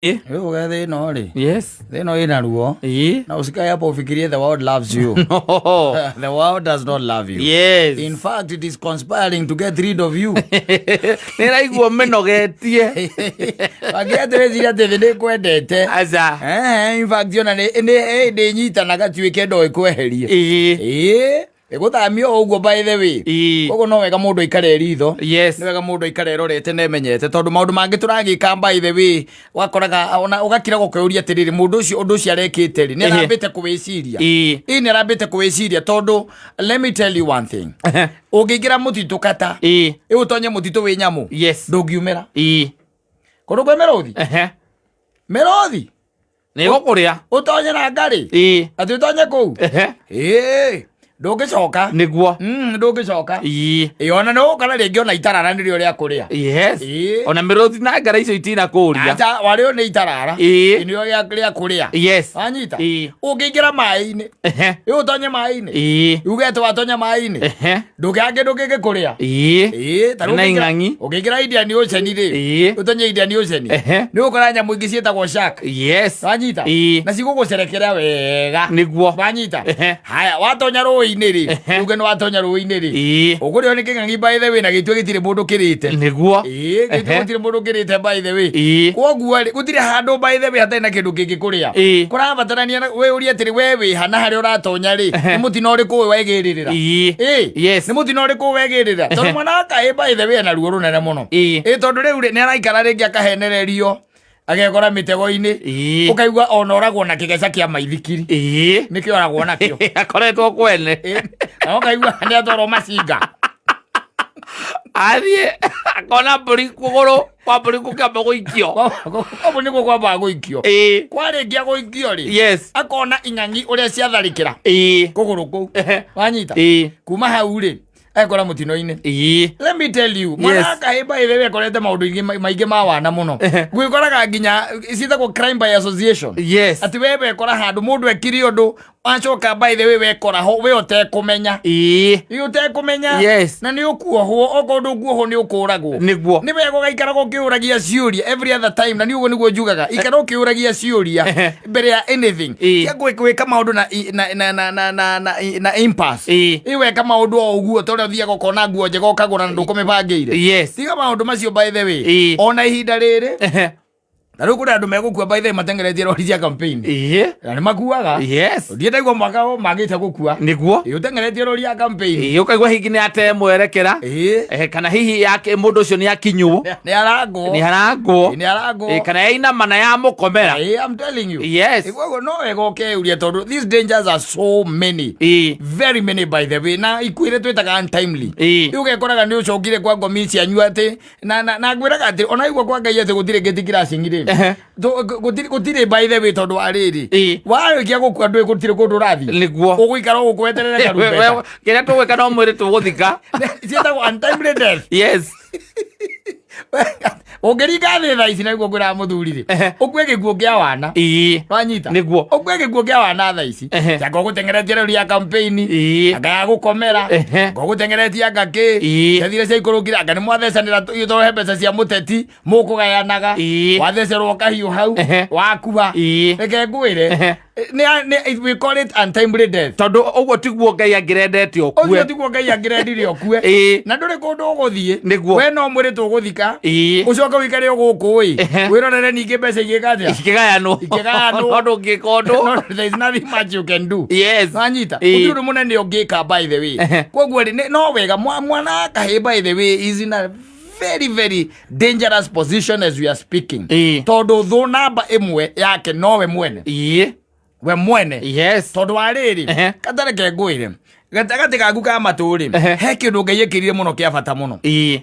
Wewe ugathe no ri. Yes. Thino ina ruo. Na usikae hapo ufikirie the world loves you. No. The world does not love you. Yes. In fact, it is conspiring to get rid of you. Niraigua menogetie. Wagiathireciria ati thi kwendete. Aza. In fact, yona ni nyitanaga tuike ndoi kweheria. Eguthamio uguo by the way. Koguo no wega mundu ikare ritho. Yes. Ni wega mundu ikare rorete na emenyete tondu maundu mangi turagika by the way. Wakoraga ona ugakira gukeuria atiriri mundu ucio undu ucio arekite ri. Ni arambite kuwiciria. Ni arambite kuwiciria tondu let me tell you one thing. Ugingira mutitu kata. Utonye mutitu wi nyamu. Yes. Ndungiumira. Kundu kwe merothi. Merothi. Ni gukuria. Utonye na ngari. Ati utonye kuu. Ndungicoka niguo ndungicoka ona no kana ringi ona itarara niri uria kuria. Yes. Ona mirothi na ngara icio itina kuria ata wario ni itarara ni uria kuria. Yes. Anyita ungingira mai-ini utonye mai-ini ugeto watonya mai-ini ndukange ndungike kuria na ing'ang'i ungingira Indian Ocean ri utonye Indian Ocean ni ukora nyamu ingi cietagwo shark. Yes. Anyita na cigugucerekera wega niguo anyita. Haya watonya rũĩ-inĩ ri uge no watonya rũĩ-inĩ ri ukurio ni king'ang'i by the way na gitwe gitire mundu kirite niguo gitwe gitire mundu kirite by the way koguo ri gutire handu by the way hatari na kindu kingi kuria kurabatarania we uria atiri we wi hana hari uratonya ri ni mutino uriku wegiririra yes ni mutino uriku wegiririra tondu mwana akae by the way na ruo runene muno tondu riu ni araikara ringi akahenererio agekora mitego-ini ukaigua ona oragwo na kigeca kia maithikiri nikio oragwo nakio akoretwo kwene na ukaigua ni atoro macinga athie akona mburi kuguru kwa mburi kukiamba guikio koguo niguo kwamba guikio kwaringia guikio ri yes akona ing'ang'i uria ciatharikira kuguru kuu wanyita kuma hau ri ekora mutino-ini. Let me tell you mwana akaimba ile ekorete maundu maingi ma wana muno gwikoraga nginya citagwo crime by association. Yes. Ati wewe ekora handu mundu ekiri undu wacoka by the way wekora ho we utekumenya utekumenya. Yes. Na ni ukuohwo okondu nguohwo ni ukuragwo niguo ni wego gaikara gukiuragia ciuria every other time na ni uguo niguo njugaga ikara ukiuragia ciuria mbere ya anything kia gwika maundu na impasse iweka maundu o uguo tondu thia gukona nguo njega ukagura na ndukumibangire. Yes. Tiga maundu macio by the way ona ihinda riri na riu kuna andu megukua by the way matengeretie rori cia campaign na ni makuaga. Yes. Ndiendaigua mwaka o magite gukua niguo utengeretie rori ya campaign ukaigua hingi ni ate mwerekera kana hihi yake mundu ucio ni akinyu ni arangwo kana yaina mana ya mukomera. I'm telling you. Yes. Iguo no egoke uria tondu these dangers are so many very many by the way na ikuire twitaga untimely ugekoraga ni ucokire kwa ngomi cianyu ati na ngwiraga ati ona igua kwa Ngai ati gutire gitikira cingire gutire by the way tondu ariri warikia gukua ndui gutire kundu rathi niguo uguikara gukweterere karumbeta kiria tugwika no mwiri tuguthika cietagwo untimely death. Yes. Ungeringa thi thaa ici na iguo ngwira muthuri ri ukue gikuo kia wana wanyita niguo ukue gikuo kia wana thaa ici anga gutengeretie rori ya campaign anga ya gukomera anga gutengeretie anga ki yathire cia ikurukira anga ni mwathecanira itorohe mbeca cia muteti mukugayanaga wathecerwo kahiu hau wakuha reke ngwire we call it untimely death tondu uguo tiguo Ngai angirendete okue uguo tiguo Ngai angirendire okue na nduri kundu uguthie we no mwiri tuguthika ucoke wikare guku wirorere ningi mbeca igikatia ikigayanwo tondu ngikondu there is nothing much you can do. Yes. Anyita utundu munene ungika by the way koguo no wega mwana akahe by the way is in a very very dangerous position as we are speaking tondu thu namba imwe yake nowe mwene we mwene. Yes. Tondu ariri katareke ngwire gatagati gaku ka maturi he kindu Ngai ekirire muno kia bata muno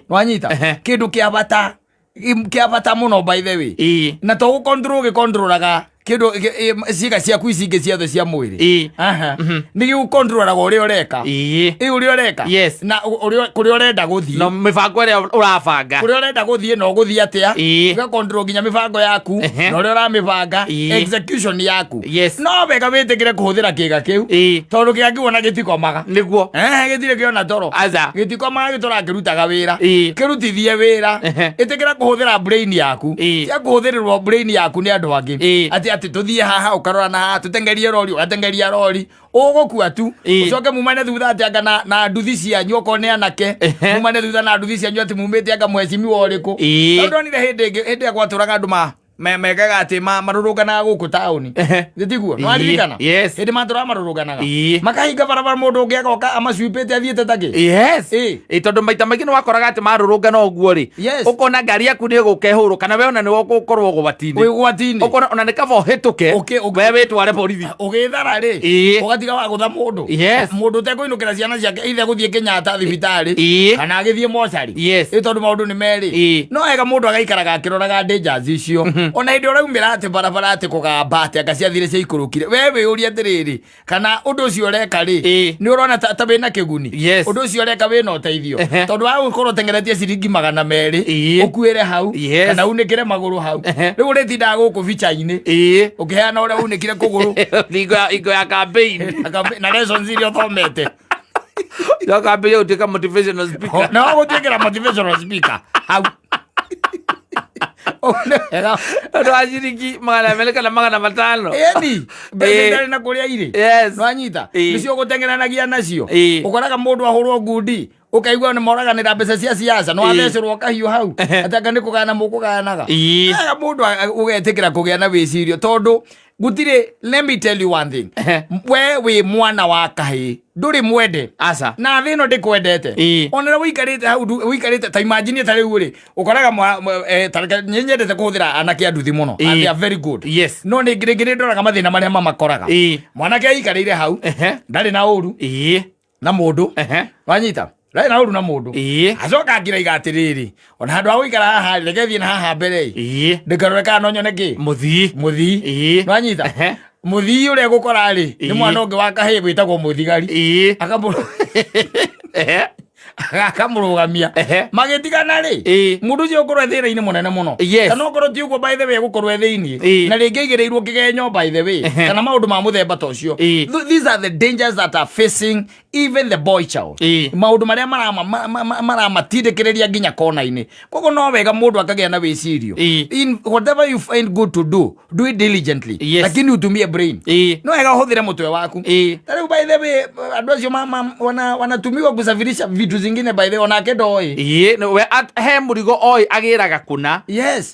wanyita kindu kia bata muno by the way na to controlaga kindu ciga ciaku icingi ciothe cia mwiri aha ni gukontrolaga uria ureka uria ureka na kuria urenda guthii no mibango iria urabanga kuria urenda guthii no guthii atia ga control nginya mibango yaku na uria uramibanga execution yaku no wega witikire kuhuthira kiga kiu tondu kiga kiu ona gitikomaga niguo gitire kiona toro aza gitikomaga gitora kirutaga wira kirutithie wira itikira kuhuthira brain yaku cia kuhuthirirwo brain yaku ni andu angi ati tuthie haha ukarora na haha tutengerie rori ugatengeria rori ugukua tu ucoke mumane thutha ati anga na nduthi cianyu okone anake mumane thutha na nduthi cianyu ati mumite anga mwecimiwa uriku ndonire hindi gwaturaga andu megaga ati maruruganaga guku tauni gitiguo nwaririkana hindi matura maruruganaga makahinga barabara mundu ungi agoka amacupite athiete taki tondu maita maingi niwakoraga ati marurugana uguo ri ukona ngari yaku ni gukehuru kana we ona ni gukorwo gwatini ukona ona ni kaba uhituke we witware borithi ugithara ri ugatiga wa gutha mundu mundu tekuinukira ciana ciake ithe guthie Kenyatta thibitari kana agithie mochari tondu maundu ni meri no ega mundu agaikaraga akiroraga dangers icio ona hindi uraumira ati barabara ati kugamba ati anga ciathire cia ikurukire we wiuria atiriri kana undu ucio ureka ri ni urona ta wina kiguni undu ucio ureka wina uteithio tondu wa gukorwo tengeretie ciringi 200 ukuire hau kana unikire maguru hau riu uritindaga guku bicha-ini ukiheana uria unikire kuguru ingo ya campaign na lessons iria thomete ya campaign utika motivational speaker na gutikira motivational speaker hau ndo ashiriki magana matano eni ndari na kuria iri nwanyita nicio gutengeranagia nacio ukoraga mundu ahurwo ngundi ukaigua ni moraganira mbeca cia siasa no athecerwo kahiu hau ataka ni kugana mukuganaga mundu ugetikira kugia na wicirio tondu gutire. Let me tell you one thing, we mwana wa kahi nduri mwende asa na thino ndikwendete onera wikarite hau wikarite ta imagine tari uri ukoraga tarika nyenyendete kuthira anake anduthi muno and they are very good no ni ngire ndoraga mathina maria mamakoraga mwanake aikarire hau ndari na uru na mundu wanyita rai na uru na mundu acoka ngira igatiriri ona handu ha guikara haha reke thie na haha mbere ndikarore kana nyone ki muthii wanyita muthii uria gukora ri ni mwana ungi wa kahi gwitagwo muthigari akamurugamia magitigana ri mundu ucio ukorwo ethira-ini munene muno kana ukorwo ti uguo by the way gukorwo ethi-ini na ringi igireirwo kigenyo by the way kana maundu ma muthemba ta ucio. These are the dangers that are facing even the boy child. Maundu maria maramatindikiriria nginya kona-ini koguo no wega mundu akagia na wicirio in whatever you find good to do it diligently lakini utumie brain no wega uhuthire mutwe waku tariu by the way andu acio wanatumiwa kusafirisha vitu zingine by the way onake ndoi we he murigo oi agiraga kuna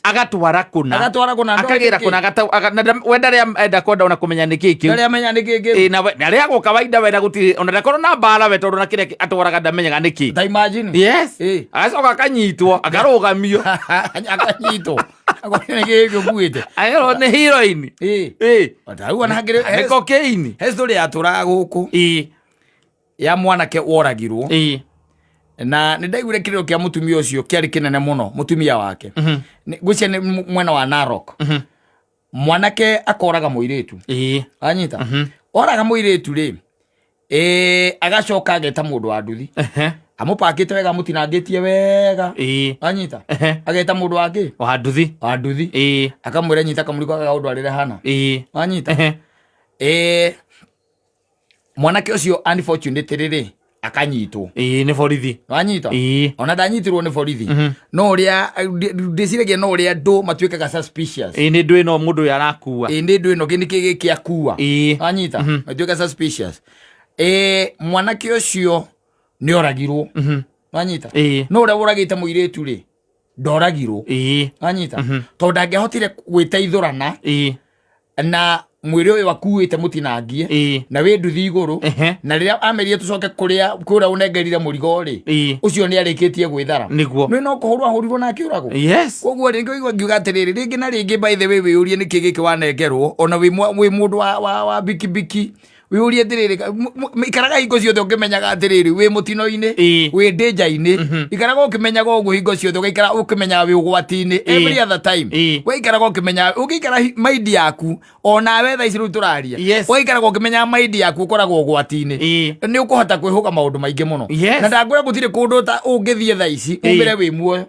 agatwara kuna akagira kuna we ndari enda kwenda ona kumenya niki kiu na ria go kawaida we na guti ona ndakorwo na mbara we tondu na kire atwaraga ndamenyaga niki ta imagine agacoka akanyitwo akarugamio akanyitwo agone gigio kuite ayo ni heroine atau ona ngire cocaine he story aturaga guku ya mwanake woragirwo na nindaigure kiriro kia mutumia ucio kiari kinene muno mutumia wake gucia ni mwena wa Narok mwanake akoraga muiretu anyita oraga muiretu ri agacoka ageta mundu wa nduthi amupakite wega mutinangitie wega anyita ageta mundu wake wa nduthi akamwira nyita kamuriko agaundwarire hana anyita mwanake ucio unfortunately ri akanyitwo ni borithi wanyita ona danyitirwo ni borithi no uria ndiciragia no uria ndu matuikaga suspicious ni ndu ino mundu yarakua ni ndu ino kini kiakua wanyita matuika suspicious mwanake ucio ni oragirwo wanyita no uria uragite muiretu ri ndoragirwo wanyita tondu angehotire gwiteithurana na mwiri uyu wakuite mutinangie na we nduthi iguru na riria amerie tucoke kuria unengerire murigo ri ucio ni arikitie gwithara niguo no kuhurwa hurirwo na kiurago koguo ringi igwa ngiuga atiriri ringi na ringi by the way wiurie niki giki wanengerwo ona wi mundu wa bikibiki wiurie atiriri ikaraga hingo ciothe ukimenyaga atiriri wi mutino-ini wi danger-ini ikaraga ukimenyaga uguo hingo ciothe ugaikara ukimenyaga wi ugwati-ini every other time we ikaraga ukimenya ugikara mind yaku onawe tha ici riu turaria ugaikaraga ukimenyaga mind yaku ukoragwo ugwati-ini ni ukuhota kwihuka maundu maingi muno na ndangwira gutire kundu ta ungithie tha ici umire wi muoyo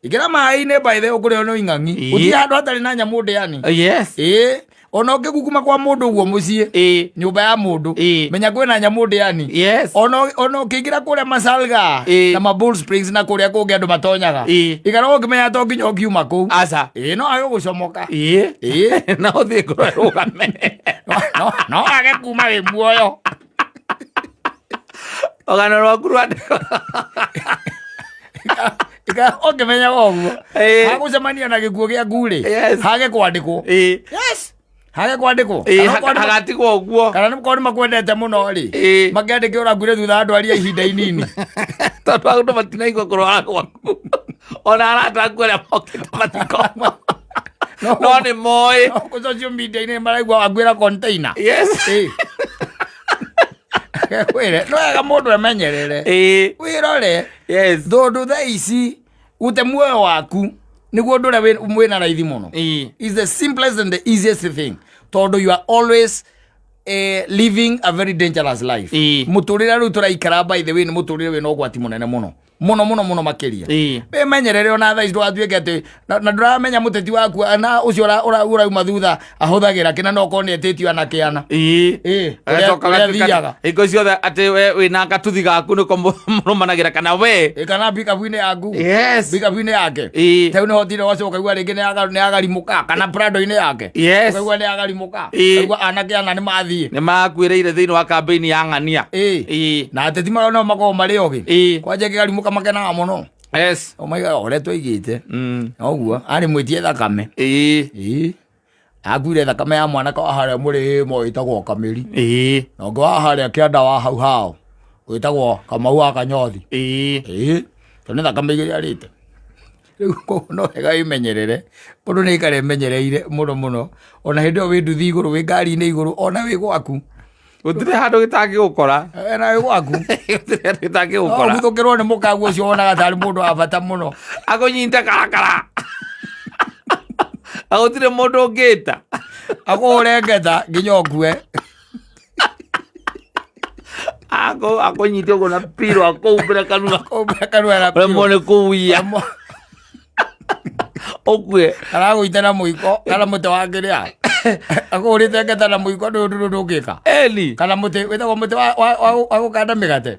ikira mai-ini by the ukurio no ing'ang'i uthie handu hatari na nyamu ndiani ona ukigukuma kwa mundu uguo mucii nyumba ya mundu menya kwina nyamu ndiani ona ukiingira kuria Masalga na Mabull Springs na kuria kungi andu matonyaga ikara ukimenya to nginya ukiuma kuu no age gucomoka na uthie kurugame no age kuma wi muoyo ogano rwaku rwandiko ukimenya oguo hagucemania na gikuo gia nguri hage kwandikwo hage kwandikwo hagatigwo uguo kana nĩ makwendete mũno rĩ makĩandĩke ũrakuire thutha andũ aria ihinda inini tondũ andũ matinaigua kũrwara gwaku ona arata aku arĩa mokĩte matiko no nĩ moĩ social media-inĩ maraigua wakuĩra container wĩre no wega mũndũ emenyerere wĩrore thũndũ tha ici gũte muoyo waku nĩguo ũndũ ũrĩa wĩna raithi mũno is the simplest and the easiest thing tondũ you are always living a very dangerous life mũtũrĩre rĩu tũraikara by the way nĩ mũtũrĩre wĩna ũgwati mũnene mũno muno makiria menyerere ona tha ici ndũgatuĩke atĩ na ndũramenya mũteti waku na ũcio ũrauma thutha ahũthagĩra kĩna no okorwo nĩetĩtio anake ana ũrĩa hingo ciothe atĩ we wĩna gatuthi gaku nĩko mũrũmanagĩra kana we kana pikapu-inĩ yaku pikapu-inĩ yake teu nĩho ũtire ũgacoka kaigua rĩngĩ nĩagarimũka kana prado-inĩ yake kaigua nĩagarimũka kaigua anake ana nĩmathiĩ nĩmakuĩrĩire thĩinĩ wa kambĩini ya ng'ania na ateti marĩa no makorwo marĩ ogĩ kwanja kĩgarimũka makenaga mũno omaiga ũrĩa twaigĩte noguo arĩ mwĩtie thakame akuire thakame ya mwanake wa harĩa mũrĩmo wĩtagwo Kamĩri na ũngĩ wa harĩa kĩanda wa hau hao wĩtagwo Kamau wa Kanyothi to nĩ thakame igĩrĩ arĩte rĩu koguo no wega wĩmenyerere mũndũ nĩ aikare emenyereire mũno ona hĩndĩ ĩyo wĩ nduthi igũrũ wĩ ngari-inĩ igũrũ ona wĩ gwaku gũtirĩ handũ gĩtangĩgũkora na wĩ gwaku gũtirĩ handũ gĩtangĩgũkora ũguthũkĩrwo nĩ mũkagu ũcio wonaga tarĩ mũndũ wa bata mũno akũnyite karakara agũtirĩ mũndũ ũngĩta akũhũre ngeta nginya ũkue akũnyite ũguo na piro akũhumbĩre kanua na remwo nĩ kũhuia ũkue aragũite na mũiko kana mũtĩ wa kĩrĩa akũhũrĩte ngeta na mũiko ndũngĩka kana mũtĩ wĩtagwo mũtĩ wa gũkanda mĩgate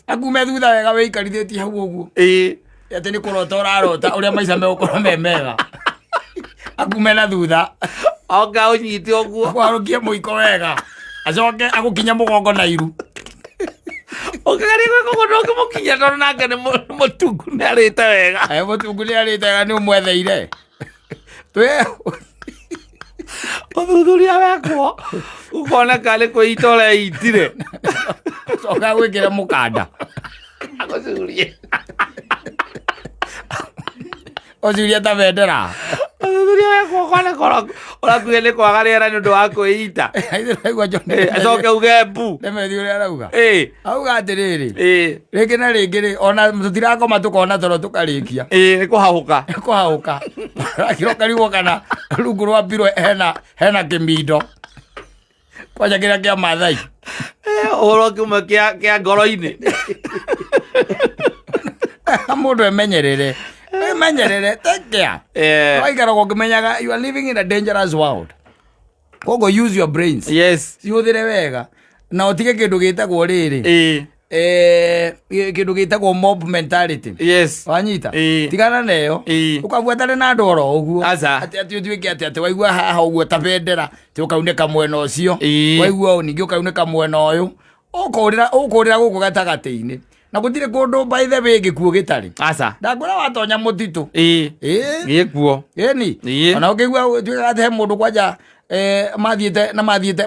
akume thutha wega wĩikarithĩtie hau ũguo atĩ nĩ kũrota ũrarota ũrĩa maica megũkorwo me mega akume na thutha oka ũnyite ũguo akwarũkie mũiko wega acoke agũkinya mũgongo na iru ũkagari gwĩkũgũ ndũngĩmũkinya tondũ nake nĩ mũtungu nĩ arĩte wega mũtungu nĩ arĩte wega nĩ ũmwetheire ũthuthuria wekwo ũkoneka nĩ kwĩita ũreitire coka gwĩkĩre mũkanda agũcurie ũcurie ta bendera ũthuthuria wekwo ũkoneka ũrakuire nĩ kwaga rĩera nĩ ũndũ wa kwĩita acoke uge mbu nĩmethi ũrĩa arauga auga atĩrĩrĩ rĩngĩ na rĩngĩ rĩ ona tũtirakoma tũkona toro tũkarĩkia nĩ kũhahũka rakiroka riuo kana rungu rwa mbiro hena kĩmindo kwanja kĩrĩa kĩa Maathai ũhoro kĩmwe kĩa ngoro-inĩ mũndũ emenyerere take care waikaraga ũkĩmenyaga you are living in a dangerous world koguo use your brains cihũthĩre wega na ũtige kĩndũ gĩtagwo rĩrĩ kĩndũ gĩtagwo mob mentality wanyita tigana nayo ũkabuatane na andũ oro ũguo atĩ ũtuĩke atĩ waigua haha ũguo ta bendera atĩ ũkaunĩka mwena ũcio waigua ningĩ ũkaunĩka mwena ũyũ ũkũrĩra gũkũ gatagatĩ-inĩ na gũtirĩ kũndũ by the way gĩkuo gĩtarĩ ndakwĩra watonya mũtitũ gĩkuo ona ũkĩigua tuĩkaga atĩ he mũndũ kwanja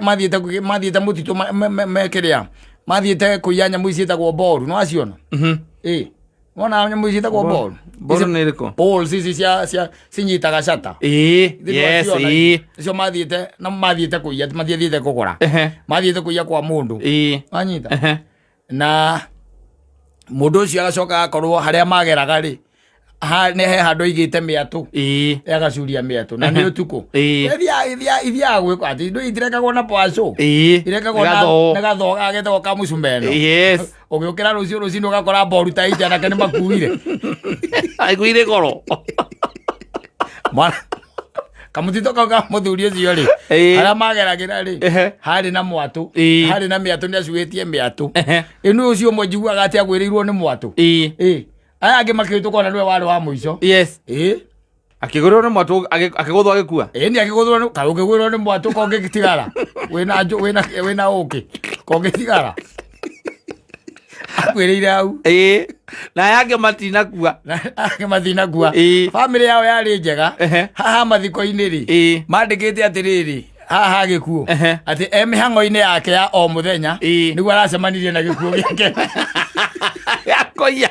mathiĩte mũtitũ mekĩrĩa mathiĩte kũiya nyamũ ici ĩtagwo mboru nĩwaciona Wona nyamu ici itagwo ball. Ball nĩ ĩrĩkũ? Ball cici cia cinyitaga cata. Yes, icio mathiĩte kũiya, mathiĩte kũgũra. Mathiĩte kũiya kwa mũndũ. Wanyita. Na mũndũ ũcio agacoka akorwo harĩa mageraga rĩ, nĩ he handũ igĩte mĩatũ. Agacuria mĩatũ na nĩ ũtukũ. Ithiaga gwĩka atĩ indo itirekagwo na paco. Irekagwo na gatho gagetagwo ka mũcumeno. Ũgĩũkĩra rũciũ rũcinĩ ũgakora mboru ta ija nake nĩ makuire. Aiguire goro. Kamũtito kau ka mũthuri ũcio rĩ, harĩa mageragĩra rĩ, harĩ na mwatũ, harĩ na mĩatũ nĩacuĩtie mĩatũ. Ĩno ũcio ũmwe njiguaga atĩ agwĩrĩirwo nĩ mwatũ. Aya angĩ makĩhĩtũka na nĩwe warĩ wa mũico. Akĩgũrĩrwo nĩ mwatũ akĩgũthwo agĩkua. Nĩ akĩgũthwo, kaĩ ũkĩgũrĩrwo nĩ mwatũ ko ũngĩtigara wĩna ũkĩ ko ũngĩtigara akwĩrĩire hau. Na aya angĩ matinakua. Bamĩrĩ yao yarĩ njega. Haha mathiko-inĩ rĩ, mandĩkĩte atĩrĩrĩ haha gĩkuũ atĩ mĩhang'o-inĩ yake ya o mũthenya nĩguo aracemanirie na gĩkuũ gĩake gĩakoia.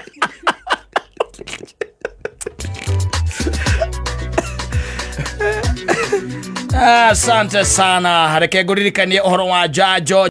Asante sana. Reke ngũririkanie ũhoro wa njanjo.